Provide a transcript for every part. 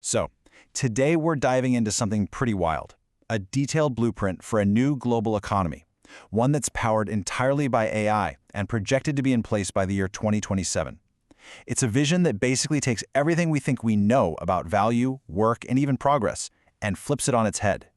So, today we're diving into something pretty wild, a detailed blueprint for a new global economy, one that's powered entirely by AI and projected to be in place by the year 2027. It's a vision that basically takes everything we think we know about value, work, and even progress, and flips it on its head.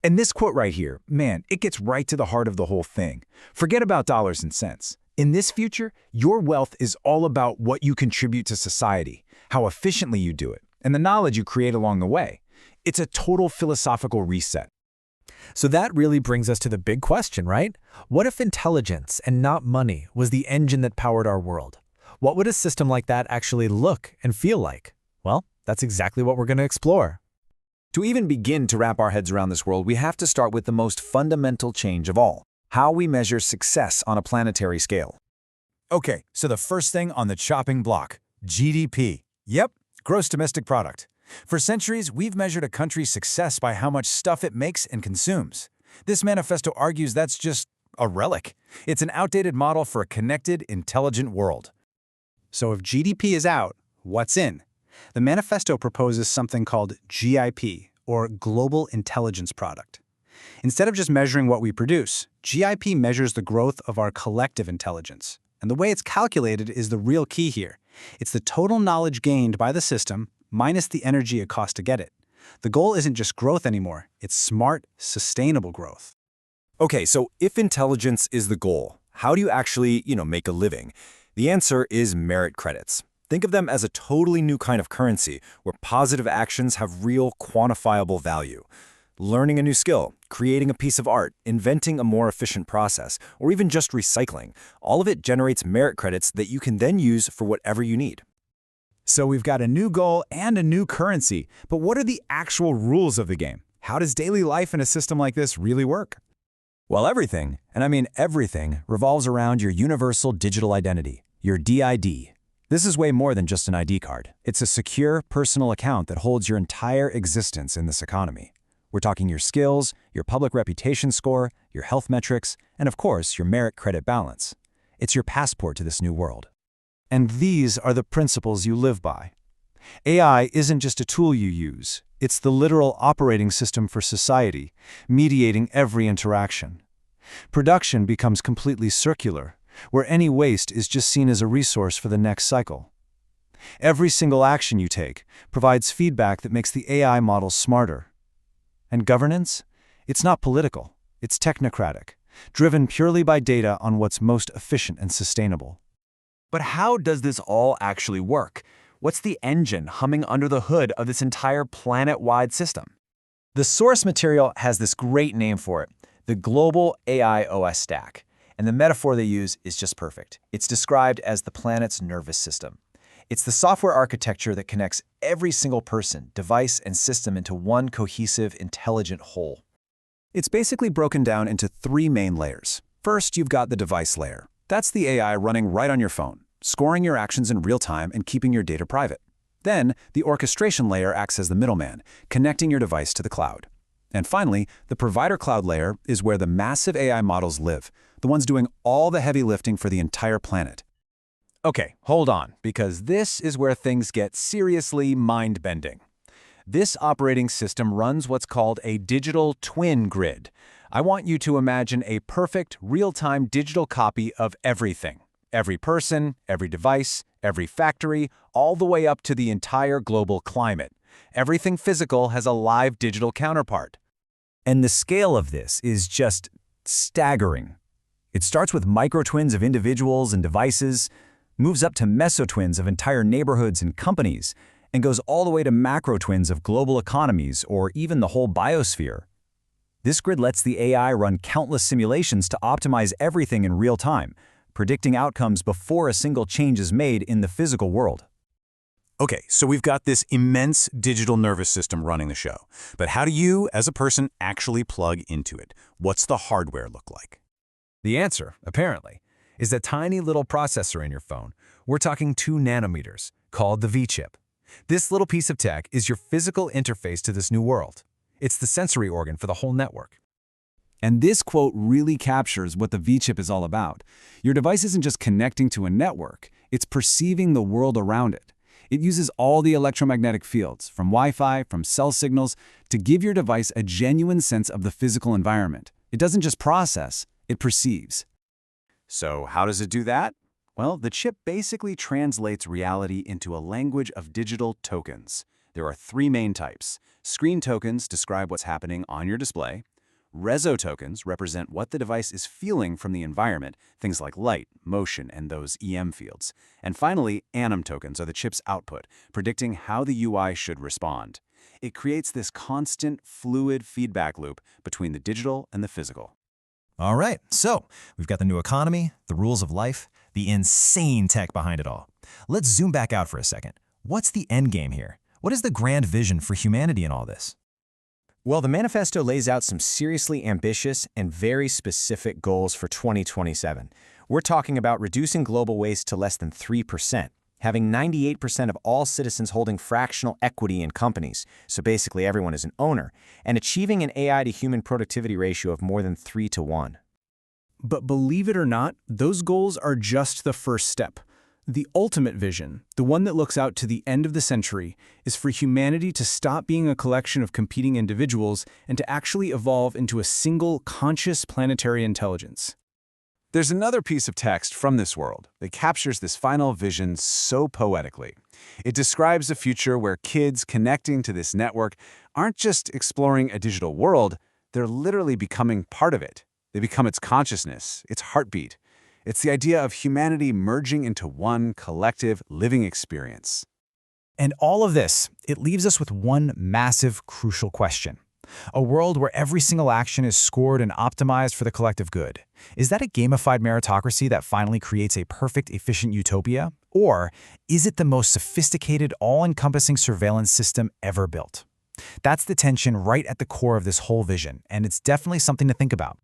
And this quote right here, man, it gets right to the heart of the whole thing. Forget about dollars and cents. In this future, your wealth is all about what you contribute to society, how efficiently you do it, and the knowledge you create along the way. It's a total philosophical reset. So that really brings us to the big question, right? What if intelligence and not money was the engine that powered our world? What would a system like that actually look and feel like? Well, that's exactly what we're going to explore. To even begin to wrap our heads around this world, we have to start with the most fundamental change of all: how we measure success on a planetary scale. Okay, so the first thing on the chopping block, GDP. Yep, gross domestic product. For centuries, we've measured a country's success by how much stuff it makes and consumes. This manifesto argues that's just a relic. It's an outdated model for a connected, intelligent world. So if GDP is out, what's in? The manifesto proposes something called GIP, or Global Intelligence Product. Instead of just measuring what we produce, GIP measures the growth of our collective intelligence. And the way it's calculated is the real key here. It's the total knowledge gained by the system minus the energy it costs to get it. The goal isn't just growth anymore, it's smart, sustainable growth. Okay, so if intelligence is the goal, how do you actually, make a living? The answer is merit credits. Think of them as a totally new kind of currency where positive actions have real quantifiable value. Learning a new skill, creating a piece of art, inventing a more efficient process, or even just recycling, all of it generates merit credits that you can then use for whatever you need. So we've got a new goal and a new currency, but what are the actual rules of the game? How does daily life in a system like this really work? Well, everything, and I mean everything, revolves around your universal digital identity, your DID. This is way more than just an ID card. It's a secure personal account that holds your entire existence in this economy. We're talking your skills, your public reputation score, your health metrics, and of course, your merit credit balance. It's your passport to this new world. And these are the principles you live by. AI isn't just a tool you use. It's the literal operating system for society, mediating every interaction. Production becomes completely circular, where any waste is just seen as a resource for the next cycle. Every single action you take provides feedback that makes the AI model smarter. And governance? It's not political, it's technocratic, driven purely by data on what's most efficient and sustainable. But how does this all actually work? What's the engine humming under the hood of this entire planet-wide system? The source material has this great name for it, the Global AI OS Stack. And the metaphor they use is just perfect. It's described as the planet's nervous system. It's the software architecture that connects every single person, device, and system into one cohesive, intelligent whole. It's basically broken down into three main layers. First, you've got the device layer. That's the AI running right on your phone, scoring your actions in real time and keeping your data private. Then, the orchestration layer acts as the middleman, connecting your device to the cloud. And finally, the provider cloud layer is where the massive AI models live, the ones doing all the heavy lifting for the entire planet. Okay, hold on, because this is where things get seriously mind-bending. This operating system runs what's called a digital twin grid. I want you to imagine a perfect, real-time digital copy of everything. Every person, every device, every factory, all the way up to the entire global climate. Everything physical has a live digital counterpart. And the scale of this is just staggering. It starts with microtwins of individuals and devices, moves up to mesotwins of entire neighborhoods and companies, and goes all the way to macrotwins of global economies or even the whole biosphere. This grid lets the AI run countless simulations to optimize everything in real time, predicting outcomes before a single change is made in the physical world. Okay, so we've got this immense digital nervous system running the show. But how do you, as a person, actually plug into it? What's the hardware look like? The answer, apparently, is a tiny little processor in your phone. We're talking 2 nanometers, called the V-chip. This little piece of tech is your physical interface to this new world. It's the sensory organ for the whole network. And this quote really captures what the V-chip is all about. Your device isn't just connecting to a network, it's perceiving the world around it. It uses all the electromagnetic fields, from Wi-Fi, from cell signals, to give your device a genuine sense of the physical environment. It doesn't just process, it perceives. So how does it do that? Well, the chip basically translates reality into a language of digital tokens. There are three main types. Screen tokens describe what's happening on your display. Reso tokens represent what the device is feeling from the environment, things like light, motion, and those EM fields. And finally, anim tokens are the chip's output, predicting how the UI should respond. It creates this constant, fluid feedback loop between the digital and the physical. All right, so we've got the new economy, the rules of life, the insane tech behind it all. Let's zoom back out for a second. What's the end game here? What is the grand vision for humanity in all this? Well, the manifesto lays out some seriously ambitious and very specific goals for 2027. We're talking about reducing global waste to less than 3%, having 98% of all citizens holding fractional equity in companies, so basically everyone is an owner, and achieving an AI to human productivity ratio of more than 3 to 1. But believe it or not, those goals are just the first step. The ultimate vision, the one that looks out to the end of the century, is for humanity to stop being a collection of competing individuals and to actually evolve into a single, conscious planetary intelligence. There's another piece of text from this world that captures this final vision so poetically. It describes a future where kids connecting to this network aren't just exploring a digital world, they're literally becoming part of it. They become its consciousness, its heartbeat. It's the idea of humanity merging into one collective living experience. And all of this, it leaves us with one massive, crucial question. A world where every single action is scored and optimized for the collective good. Is that a gamified meritocracy that finally creates a perfect, efficient utopia? Or is it the most sophisticated, all-encompassing surveillance system ever built? That's the tension right at the core of this whole vision, and it's definitely something to think about.